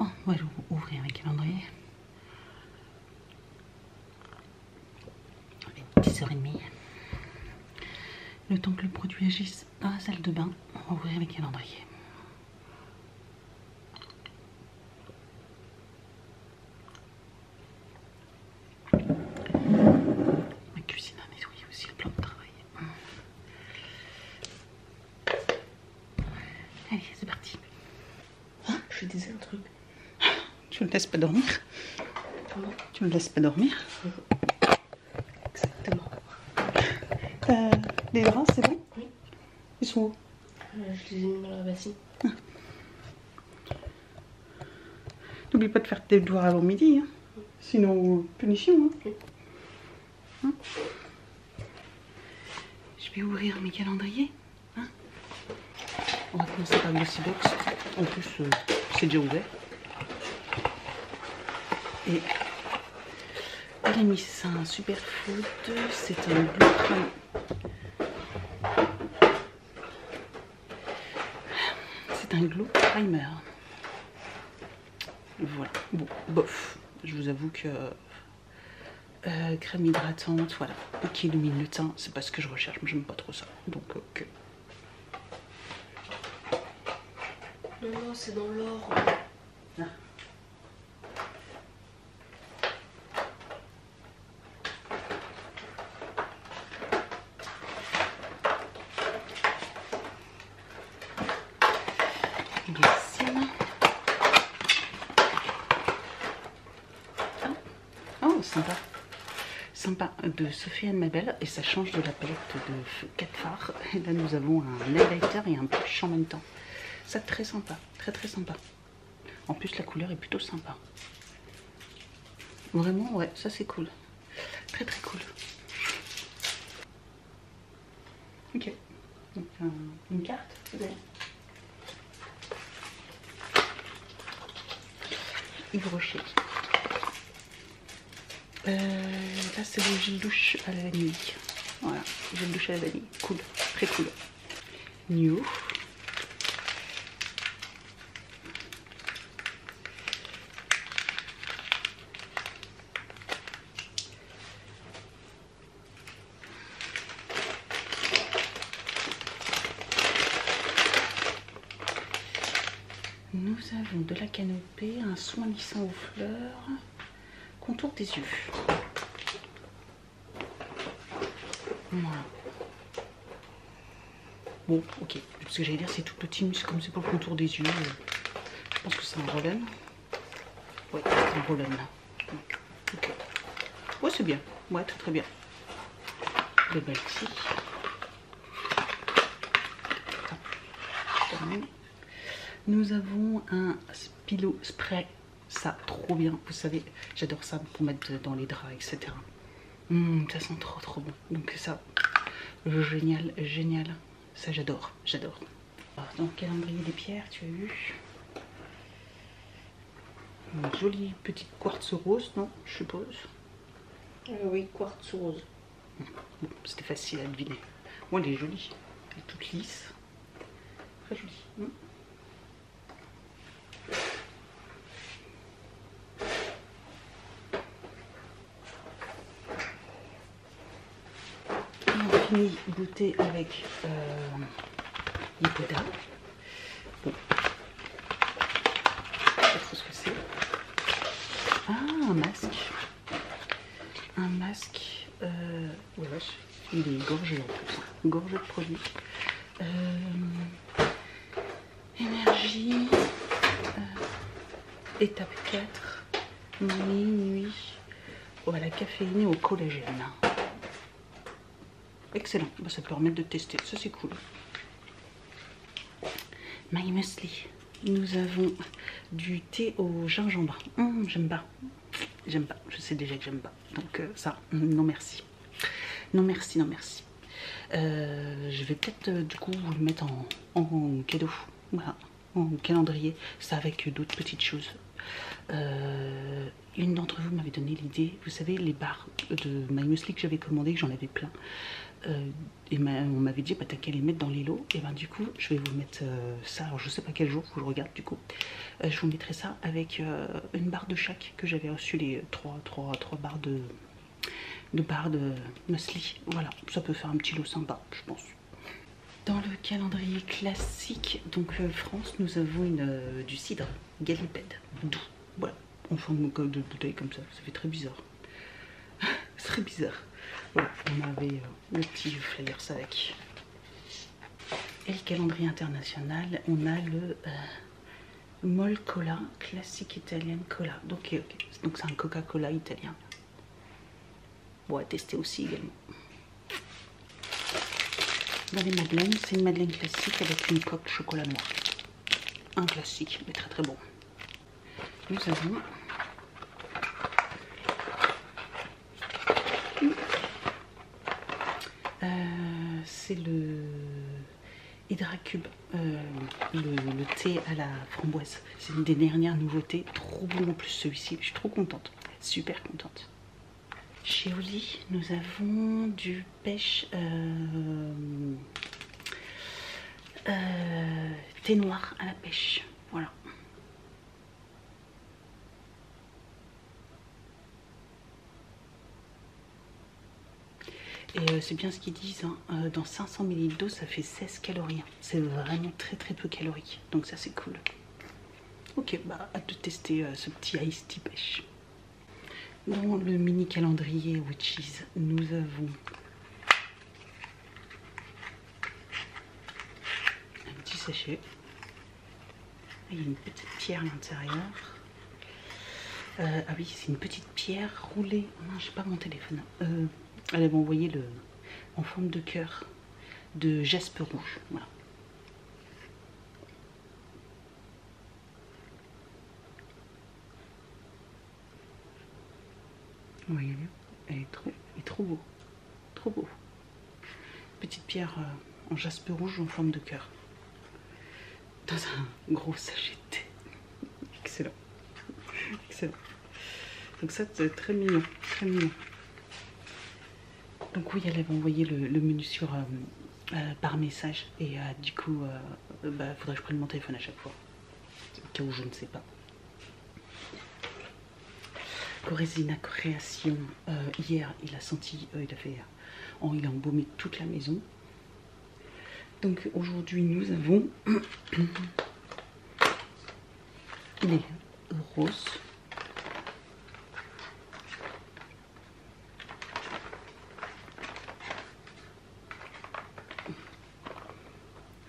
Oh, on va ouvrir un calendrier. 10h30. Le temps que le produit agisse dans la salle de bain, on va ouvrir les calendriers. Ma cuisine a nettoyé aussi le plan de travail. Allez, c'est parti. Ah, je disais un truc. Tu ne laisses pas dormir? Comment? Tu ne laisses pas dormir? Exactement. Les draps, c'est bon? Oui. Ils sont où? Je les ai mis dans la bassine. N'oublie pas de faire tes devoirs avant midi, hein. Sinon punition. Hein. Je vais ouvrir mes calendriers. Hein. On va commencer par le Glossy-Box. En plus, c'est déjà ouvert. Et elle a mis ça un superfood. C'est un bleu crème. C'est un glow primer. Voilà. Bon, bof. Je vous avoue que crème hydratante, voilà, qui illumine le teint, c'est pas ce que je recherche, mais j'aime pas trop ça. Donc, ok. Non, c'est dans l'or. Ah. Glycine. Oh, sympa. Sympa, de Sophie Anne Mabel, et ça change de la palette de 4 fards. Et là nous avons un highlighter et un blush en même temps. Ça très sympa, très sympa. En plus la couleur est plutôt sympa. Vraiment, ouais, ça c'est cool. Très cool. Ok, donc une carte, c'est bien. Yves Rocher. Là c'est le gel douche à la vanille. Voilà, gel douche à la vanille. Cool, très cool. New. Nous avons de la canopée, un soin lissant aux fleurs, contour des yeux. Voilà. Bon, ok. Ce que j'allais dire, c'est tout petit, mais comme c'est pour le contour des yeux, je pense que c'est un Roll'On. Ouais, c'est un Roll'On là. Ok. Ouais, c'est bien. Ouais, très bien. Le Balti. Nous avons un Spilo Spray. Ça, trop bien. Vous savez, j'adore ça pour mettre dans les draps, etc. Ça sent trop bon. Donc ça, génial. Ça, j'adore. Dans le calendrier des pierres, tu as eu une jolie petite quartz rose, non, je suppose. Oui, quartz rose. Bon, c'était facile à deviner. Bon, elle est jolie. Elle est toute lisse. Très jolie. On finit goûter avec l'Hippodame. Bon. Pas trop ce que c'est. Ah, un masque. Un masque. Ouais, il est gorgé en plus. Gorgé de produits. Énergie. Étape 4. Nuit. Voilà, caféiné au collagène. Excellent, bah, ça peut permettre de tester, ça c'est cool. My Muesli, nous avons du thé au gingembre. J'aime pas, je sais déjà que j'aime pas. Donc ça, non merci. Non merci. Je vais peut-être du coup vous le mettre en cadeau, voilà, en calendrier, ça avec d'autres petites choses. une d'entre vous m'avait donné l'idée, vous savez, les barres de My Muesli que j'avais commandé, que j'en avais plein. Et on m'avait dit, bah t'as qu'à les mettre dans les lots. Et ben du coup, je vais vous mettre ça. Alors je sais pas quel jour, faut que je regarde du coup. Je vous mettrai ça avec une barre de chaque que j'avais reçu, les 3 barres de muesli. Voilà, ça peut faire un petit lot sympa, je pense. Dans le calendrier classique, donc France, nous avons du cidre Galipède doux. Voilà, en forme de bouteille comme ça fait très bizarre. C'est très bizarre. Voilà, on avait le petit flyer avec. Et le calendrier international, on a le Mol Cola, classique italienne cola. Donc c'est un Coca-Cola italien. Bon, à tester aussi également. Dans les madeleines, c'est une madeleine classique avec une coque chocolat noir. Un classique, mais très très bon. Nous avons c'est le Hydracube, le thé à la framboise. C'est une des dernières nouveautés, trop bon en plus celui-ci, je suis trop contente, super contente. Chez Oli, nous avons du pêche thé noir à la pêche, voilà. Et c'est bien ce qu'ils disent, hein, dans 500 ml d'eau, ça fait 16 calories. C'est vraiment très très peu calorique, donc ça c'est cool. Ok, bah hâte de tester ce petit ice tea pêche. Dans le mini calendrier Witches, nous avons un petit sachet. Il y a une petite pierre à l'intérieur. Ah oui, c'est une petite pierre roulée. Non, j'ai pas mon téléphone. Elle avait envoyé en forme de cœur de jaspe rouge. Voilà. Vous voyez, elle est trop beau. Trop beau. Petite pierre en jaspe rouge en forme de cœur. Dans un gros sachet de thé. Excellent. Excellent. Donc ça, c'est très mignon. Très mignon. Donc oui, elle avait envoyé le menu par message. Et du coup, faudrait que je prenne mon téléphone à chaque fois. Au cas où je ne sais pas. Corézina Création, hier, il a senti, il a embaumé toute la maison. Donc aujourd'hui, nous avons les roses.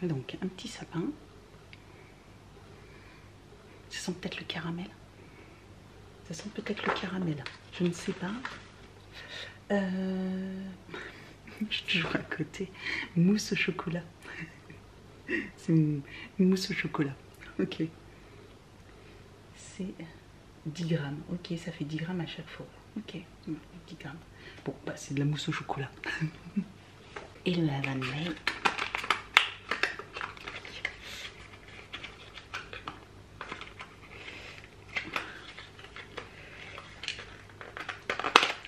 Et donc un petit sapin. Ça sent peut-être le caramel. Ça sent peut-être le caramel. Je ne sais pas. Je suis toujours à côté. Mousse au chocolat. C'est une mousse au chocolat. Ok. C'est 10 grammes. Ok, ça fait 10 grammes à chaque fois. Ok, 10 grammes. Bon, bah c'est de la mousse au chocolat. Et la vanille.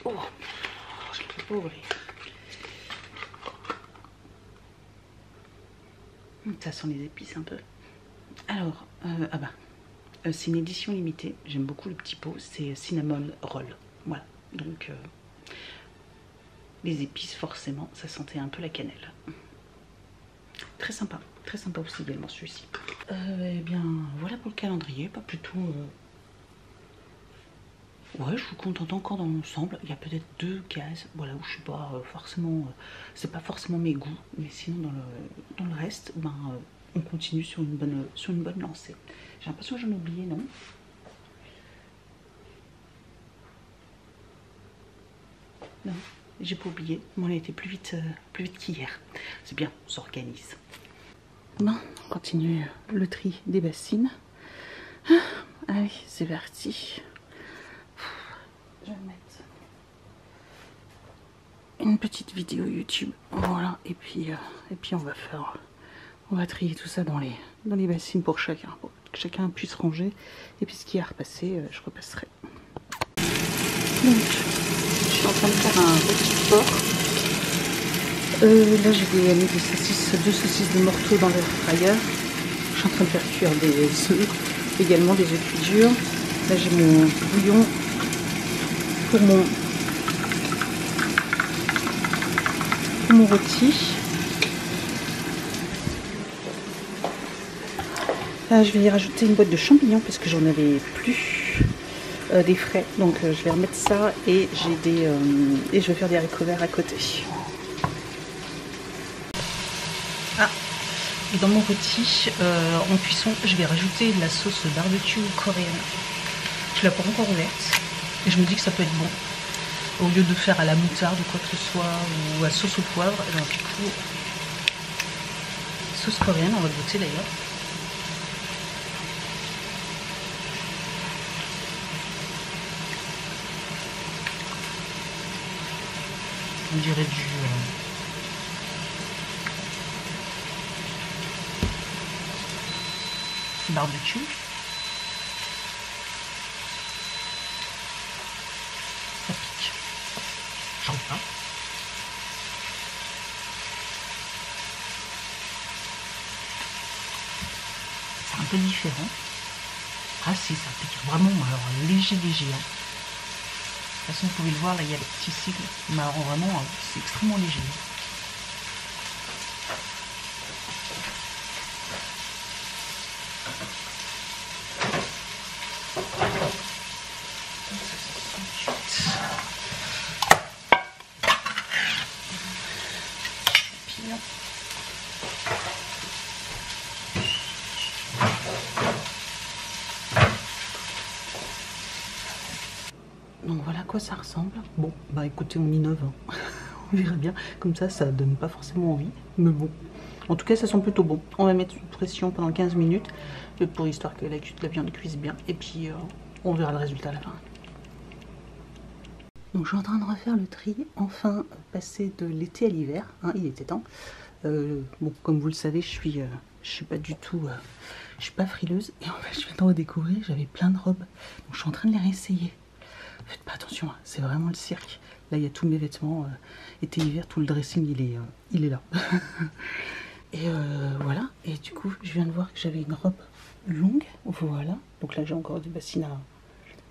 Oh, je ne peux pas ouvrir. Ça sent les épices un peu. Alors, c'est une édition limitée. J'aime beaucoup le petit pot. C'est cinnamon roll. Voilà. Donc, les épices, forcément, ça sentait un peu la cannelle. Très sympa. Très sympa aussi également celui-ci. Eh bien, voilà pour le calendrier. Pas plutôt... Ouais, je suis contente encore dans l'ensemble. Il y a peut-être 2 cases, voilà, où je suis pas forcément... c'est pas forcément mes goûts, mais sinon dans le reste, on continue sur une bonne lancée. J'ai l'impression que j'en ai oublié, non? Non, j'ai pas oublié, mais on a été plus vite qu'hier. C'est bien, on s'organise. Bon, on continue le tri des bassines. Allez, c'est parti. Je vais mettre une petite vidéo YouTube, voilà, et puis on va trier tout ça dans les bassines pour que chacun puisse ranger, et puis ce qui est à repasser, je repasserai. Donc, je suis en train de faire un petit porc. Là, j'ai mis des saucisses, 2 saucisses de morteau dans l'air fryer. Je suis en train de faire cuire des œufs, également des œufs cuits durs. Là, j'ai mon bouillon pour mon rôti. Là, je vais y rajouter une boîte de champignons parce que j'en avais plus des frais. Donc, je vais remettre ça et j'ai des et je vais faire des haricots verts à côté. Ah, et dans mon rôti en cuisson, je vais rajouter de la sauce barbecue coréenne. Je l'ai pas encore ouverte et je me dis que ça peut être bon. Au lieu de faire à la moutarde ou quoi que ce soit, ou à sauce au poivre, et bien, du coup, sauce coréenne, on va goûter d'ailleurs. On dirait du barbecue. Ça pique. J'en veux pas. C'est un peu différent. Ah si, ça pique vraiment, alors léger. Hein. De toute façon, vous pouvez le voir, là, il y a les petits cils. Mais alors vraiment, c'est extrêmement léger. Donc voilà à quoi ça ressemble. Bon, bah écoutez, on innove. Hein. On verra bien. Comme ça donne pas forcément envie. Mais bon. En tout cas, ça sent plutôt bon. On va mettre sous pression pendant 15 minutes. Pour histoire que la viande cuise bien. Et puis, on verra le résultat à la fin. Donc je suis en train de refaire le tri. Enfin, passer de l'été à l'hiver. Hein, il était temps. Bon, comme vous le savez, je suis pas du tout... je suis pas frileuse. Et en fait, je viens de redécouvrir. J'avais plein de robes. Donc je suis en train de les réessayer. Faites pas attention, c'est vraiment le cirque. Là, il y a tous mes vêtements, été-hiver, tout le dressing, il est là. Et voilà. Et du coup, je viens de voir que j'avais une robe longue. Voilà. Donc là, j'ai encore des bassines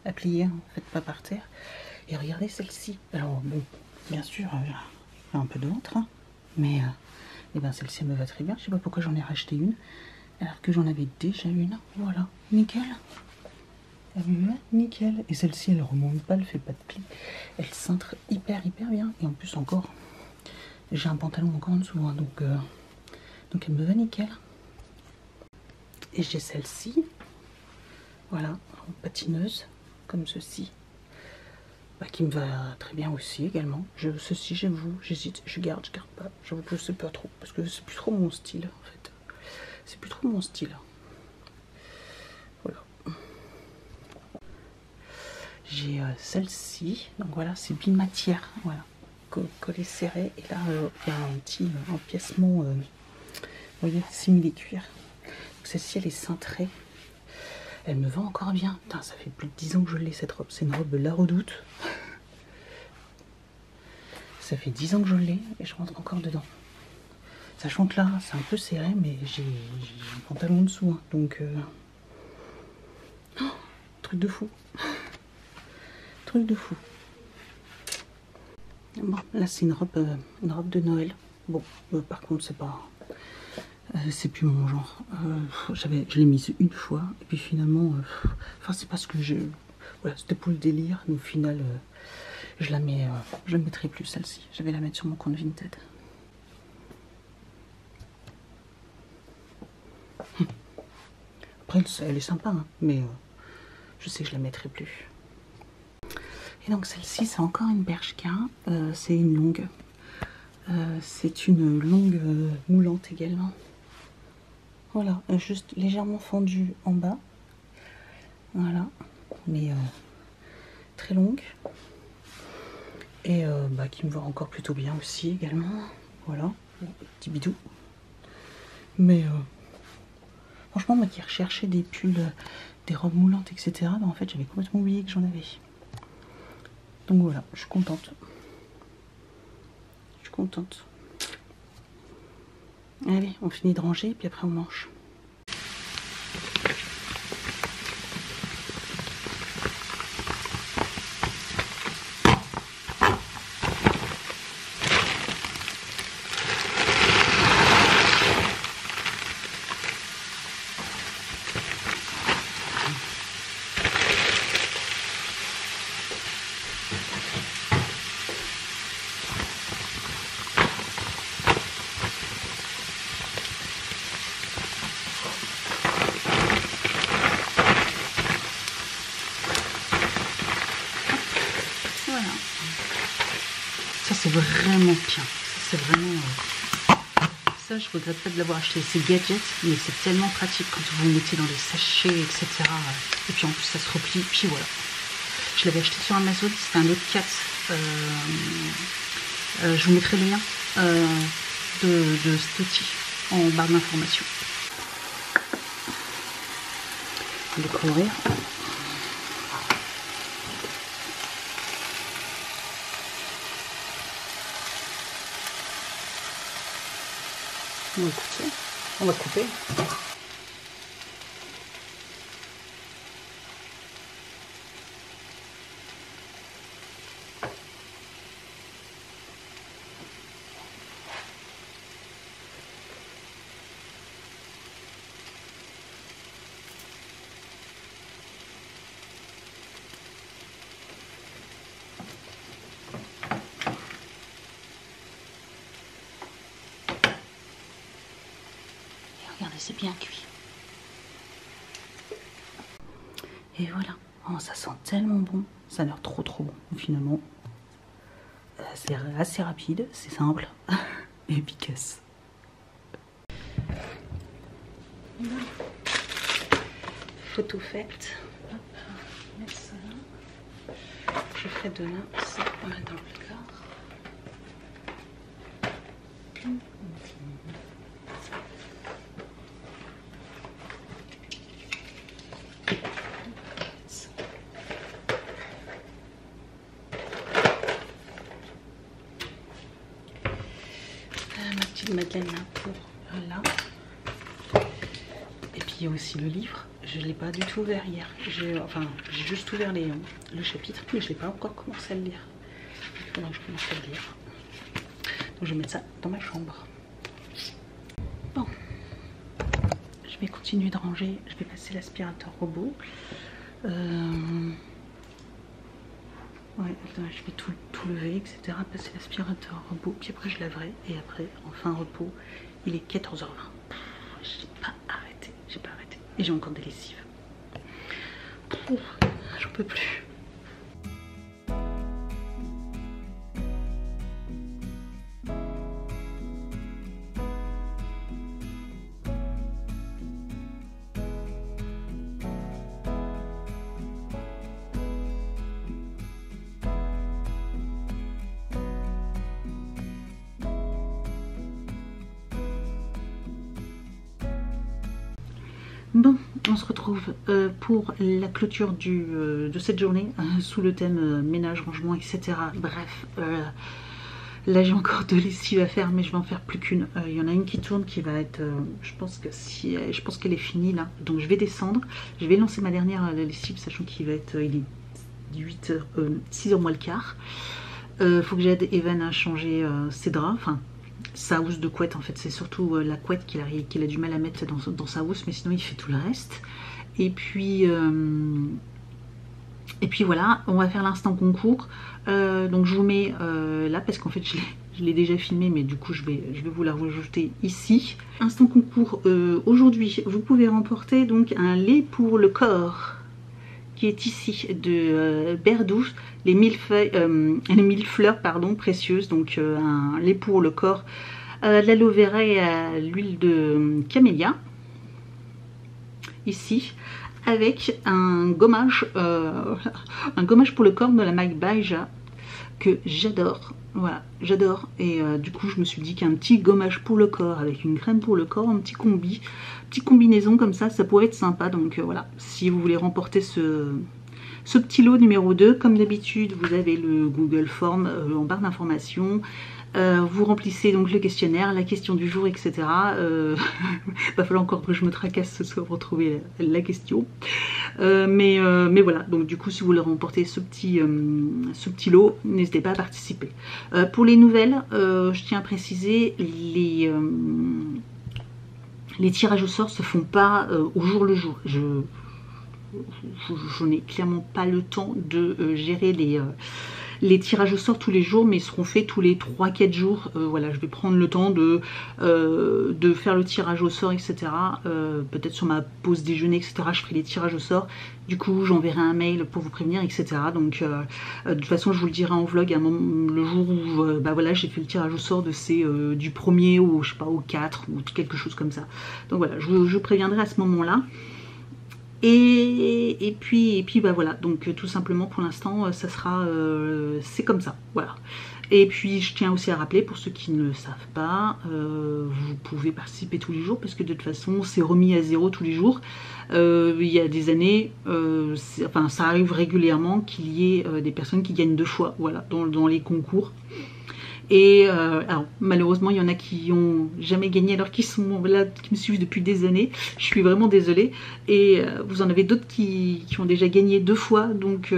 à plier. Hein. Faites pas par terre. Et regardez celle-ci. Alors, bon, bien sûr, il y a un peu de ventre. Hein, mais eh ben, celle-ci, elle me va très bien. Je sais pas pourquoi j'en ai racheté une. Alors que j'en avais déjà une. Voilà. Nickel. Nickel. Et celle-ci, elle remonte pas, elle fait pas de pli. Elle cintre hyper bien. Et en plus encore, j'ai un pantalon encore en dessous. Hein, donc elle me va nickel. Et j'ai celle-ci. Voilà, en patineuse, comme ceci. Bah, qui me va très bien aussi également. Ceci, j'avoue, j'hésite, je garde pas. J'avoue que je sais pas trop. Parce que c'est plus trop mon style, en fait. C'est plus trop mon style. Voilà. J'ai celle-ci, donc voilà, c'est bimatière, voilà, collé serré, et là il y a un petit empiècement, vous voyez, simili-cuir. Celle-ci, elle est cintrée, elle me va encore bien. Putain, ça fait plus de 10 ans que je l'ai, cette robe, c'est une robe La Redoute. Ça fait 10 ans que je l'ai, et je rentre encore dedans. Sachant que là, c'est un peu serré, mais j'ai un pantalon en dessous, hein, donc... Oh, truc de fou. Truc de fou. Bon, là c'est une robe de Noël. Bon, par contre c'est pas, c'est plus mon genre. Je l'ai mise une fois et puis finalement, enfin c'est parce que voilà, c'était pour le délire. Mais au final, je la mettrai plus celle-ci. Je vais la mettre sur mon compte Vinted. Après elle est sympa, hein, mais je sais que je la mettrai plus. Et donc celle-ci, c'est encore une Bershka, c'est une longue. C'est une longue moulante également. Voilà, juste légèrement fendue en bas. Voilà, mais très longue. Et bah, qui me va encore plutôt bien aussi également. Voilà, petit bidou. Mais franchement, moi qui recherchais des pulls, des robes moulantes, etc., bah, en fait j'avais complètement oublié que j'en avais. Donc voilà, je suis contente. Je suis contente. Allez, on finit de ranger, puis après on mange. Voilà. Ça c'est vraiment bien. Ça c'est vraiment... Ça je regrette pas de l'avoir acheté. C'est gadget, mais c'est tellement pratique quand vous le mettez dans des sachets, etc. Et puis en plus ça se replie. Puis voilà. Je l'avais acheté sur Amazon. C'était un autre 4. Je vous mettrai le lien de cet outil en barre d'information. Découvrir. On va couper. On va couper. Regardez, c'est bien cuit. Et voilà. Oh, ça sent tellement bon. Ça a l'air trop bon. Finalement, c'est assez rapide, c'est simple et efficace. Voilà. Photo faite. Hop, mettre ça là. Je ferai demain ça dans le placard. Madeleine là pour là. Et puis il y a aussi le livre. Je ne l'ai pas du tout ouvert hier. J'ai juste ouvert le chapitre, mais je ne l'ai pas encore commencé à le lire. Il faudra que je commence à le lire. Donc je vais mettre ça dans ma chambre. Bon. Je vais continuer de ranger. Je vais passer l'aspirateur robot. Ouais, je vais tout lever, etc. Passer l'aspirateur robot, puis après je laverai. Et après, en fin repos, il est 14h20. J'ai pas arrêté, Et j'ai encore des lessives. J'en peux plus. Bon, on se retrouve pour la clôture de cette journée sous le thème ménage, rangement, etc. Bref, là j'ai encore 2 lessives à faire, mais je vais en faire plus qu'une. Il y en a une qui tourne qui va être, je pense qu'elle est finie là. Donc je vais descendre, je vais lancer ma dernière lessive, sachant qu'il va être, il est 6h moins le quart. Faut que j'aide Evan à changer ses draps, enfin sa housse de couette en fait, c'est surtout la couette qu'il a du mal à mettre dans sa housse, mais sinon il fait tout le reste. Et puis voilà, on va faire l'instant concours. Donc je vous mets là parce qu'en fait je l'ai déjà filmé, mais du coup je vais vous la rajouter ici. Instant concours, aujourd'hui vous pouvez remporter donc un lait pour le corps qui est ici de Berdouche, les 1000 fleurs pardon, précieuses, donc un lait pour le corps, de l'aloe vera et à l'huile de camélia, ici, avec un gommage pour le corps de la marque Baja, que j'adore. Voilà, j'adore. Et du coup, je me suis dit qu'un petit gommage pour le corps avec une crème pour le corps, un petit petite combinaison comme ça pourrait être sympa. Donc voilà, si vous voulez remporter Ce petit lot numéro 2, comme d'habitude, vous avez le Google Form en barre d'informations. Vous remplissez donc le questionnaire, la question du jour, etc. Va falloir encore que je me tracasse ce soir pour trouver la question. Mais voilà, donc du coup, si vous voulez remporter ce petit lot, n'hésitez pas à participer. Pour les nouvelles, je tiens à préciser, les tirages au sort se font pas au jour le jour. Je n'ai clairement pas le temps de gérer les tirages au sort tous les jours, mais ils seront faits tous les 3-4 jours. Voilà, je vais prendre le temps de faire le tirage au sort, etc. Peut-être sur ma pause déjeuner, etc. Je ferai les tirages au sort. Du coup, j'enverrai un mail pour vous prévenir, etc. Donc, de toute façon, je vous le dirai en vlog à un moment, le jour où bah voilà, j'ai fait le tirage au sort de du 1er au, je sais pas, au 4 ou quelque chose comme ça. Donc voilà, je vous préviendrai à ce moment-là. Et puis bah voilà, donc tout simplement pour l'instant ça sera c'est comme ça, voilà. Et puis je tiens aussi à rappeler, pour ceux qui ne le savent pas, vous pouvez participer tous les jours, parce que de toute façon c'est remis à 0 tous les jours. Il y a des années, enfin ça arrive régulièrement qu'il y ait des personnes qui gagnent 2 fois, voilà, dans les concours. Et alors malheureusement il y en a qui ont jamais gagné alors qu'ils sont là, qui me suivent depuis des années. Je suis vraiment désolée. Et vous en avez d'autres qui ont déjà gagné 2 fois. Donc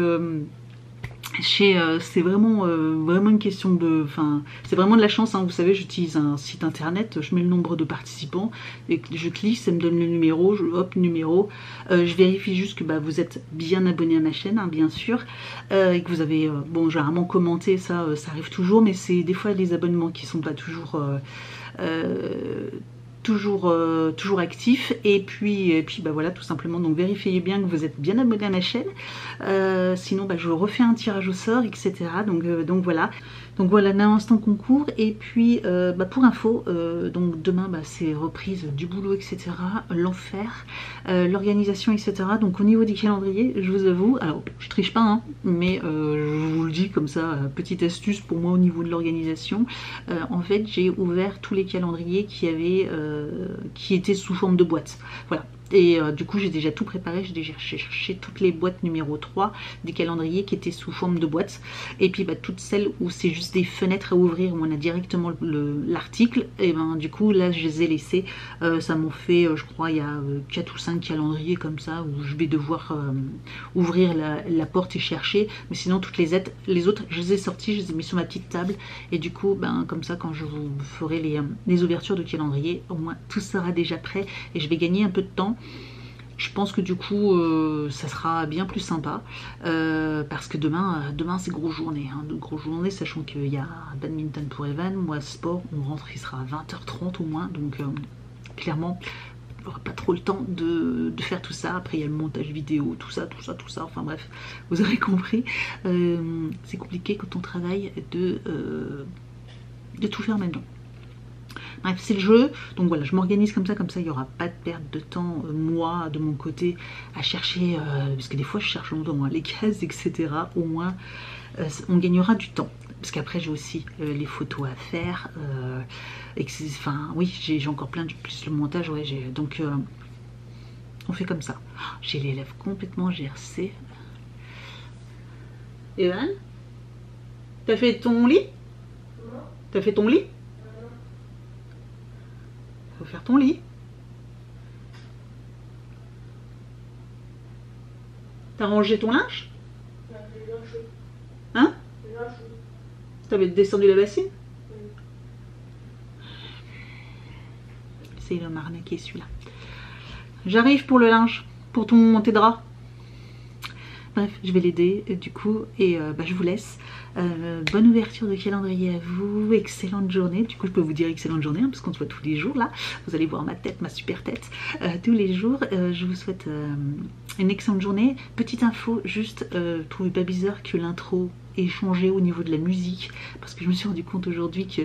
c'est vraiment une question de, enfin c'est vraiment de la chance, hein. Vous savez, j'utilise un site internet, je mets le nombre de participants et je clique, ça me donne le numéro, hop, numéro, je vérifie juste que bah, vous êtes bien abonné à ma chaîne, hein, bien sûr, et que vous avez bon, généralement commenté, ça arrive toujours, mais c'est des fois les abonnements qui sont pas toujours toujours actif. Et puis bah voilà, tout simplement, donc vérifiez bien que vous êtes bien abonné à ma chaîne, sinon bah, je refais un tirage au sort, etc. Donc voilà. Donc voilà, l'instant concours. Et puis bah pour info, donc demain bah, c'est reprise du boulot, etc. L'enfer, l'organisation, etc. Donc au niveau du calendrier, je vous avoue, alors je triche pas, hein, mais je vous le dis comme ça, petite astuce pour moi au niveau de l'organisation. En fait, j'ai ouvert tous les calendriers qui étaient sous forme de boîte. Voilà. Et du coup j'ai déjà tout préparé, j'ai déjà cherché toutes les boîtes numéro 3 des calendriers qui étaient sous forme de boîte, et puis bah, toutes celles où c'est juste des fenêtres à ouvrir, où on a directement l'article, et ben du coup là je les ai laissées, ça m'en fait je crois il y a 4 ou 5 calendriers comme ça où je vais devoir ouvrir la porte et chercher, mais sinon toutes les autres je les ai sorties, je les ai mis sur ma petite table, et du coup ben comme ça quand je vous ferai les ouvertures de calendrier, au moins tout sera déjà prêt et je vais gagner un peu de temps. Je pense que du coup ça sera bien plus sympa, parce que demain c'est grosse journée, hein, de grosse journée, sachant qu'il y a badminton pour Evan, moi sport, on rentre, il sera à 20h30 au moins, donc clairement on n'aura pas trop le temps de faire tout ça. Après il y a le montage vidéo, tout ça, enfin bref, vous aurez compris, c'est compliqué quand on travaille de tout faire maintenant. Bref, c'est le jeu, donc voilà, je m'organise comme ça il n'y aura pas de perte de temps, moi, de mon côté, à chercher, parce que des fois je cherche longtemps, hein, les cases, etc. Au moins, on gagnera du temps, parce qu'après j'ai aussi les photos à faire, enfin, oui, j'ai encore plein de, plus le montage, ouais, donc on fait comme ça. J'ai les lèvres complètement gercées. Evan, t'as fait ton lit? T'as fait ton lit? Faut faire ton lit. T'as rangé ton linge? Hein? T'avais descendu la bassine? C'est le m'arnaquer celui-là. J'arrive pour le linge, pour tes draps. Bref, je vais l'aider du coup, et bah, je vous laisse. Bonne ouverture de calendrier à vous, excellente journée. Du coup je peux vous dire excellente journée, hein, parce qu'on se voit tous les jours là. Vous allez voir ma tête, ma super tête, tous les jours. Je vous souhaite une excellente journée. Petite info, juste, trouvez pas bizarre que l'intro changé au niveau de la musique, parce que je me suis rendu compte aujourd'hui que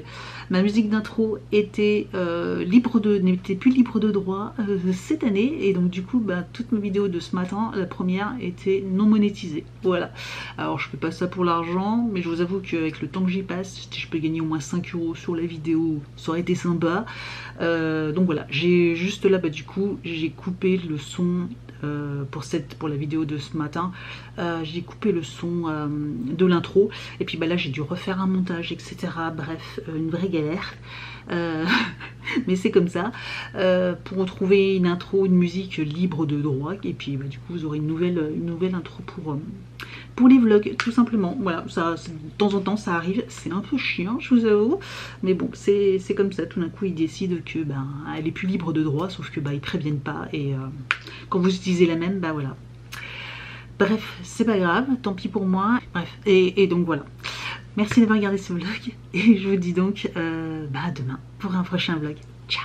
ma musique d'intro était n'était plus libre de droit cette année, et donc du coup bah, toutes mes vidéos de ce matin, la première était non monétisée. Voilà, alors je fais pas ça pour l'argent, mais je vous avoue qu'avec le temps que j'y passe, si je peux gagner au moins 5 € sur la vidéo, ça aurait été sympa. Donc voilà, j'ai juste là, bah, du coup j'ai coupé le son pour la vidéo de ce matin. J'ai coupé le son de l'intro, et puis bah là j'ai dû refaire un montage, etc. Bref, une vraie galère. Mais c'est comme ça, pour retrouver une intro, une musique libre de droit, et puis bah, du coup vous aurez une nouvelle intro pour les vlogs, tout simplement. Voilà, ça de temps en temps ça arrive, c'est un peu chiant, je vous avoue, mais bon, c'est comme ça. Tout d'un coup ils décident que ben elle est plus libre de droit, sauf que bah ils préviennent pas, et quand vous utilisez la même, bah voilà. Bref, c'est pas grave, tant pis pour moi. Bref, et donc voilà. Merci d'avoir regardé ce vlog, et je vous dis donc bah à demain pour un prochain vlog. Ciao.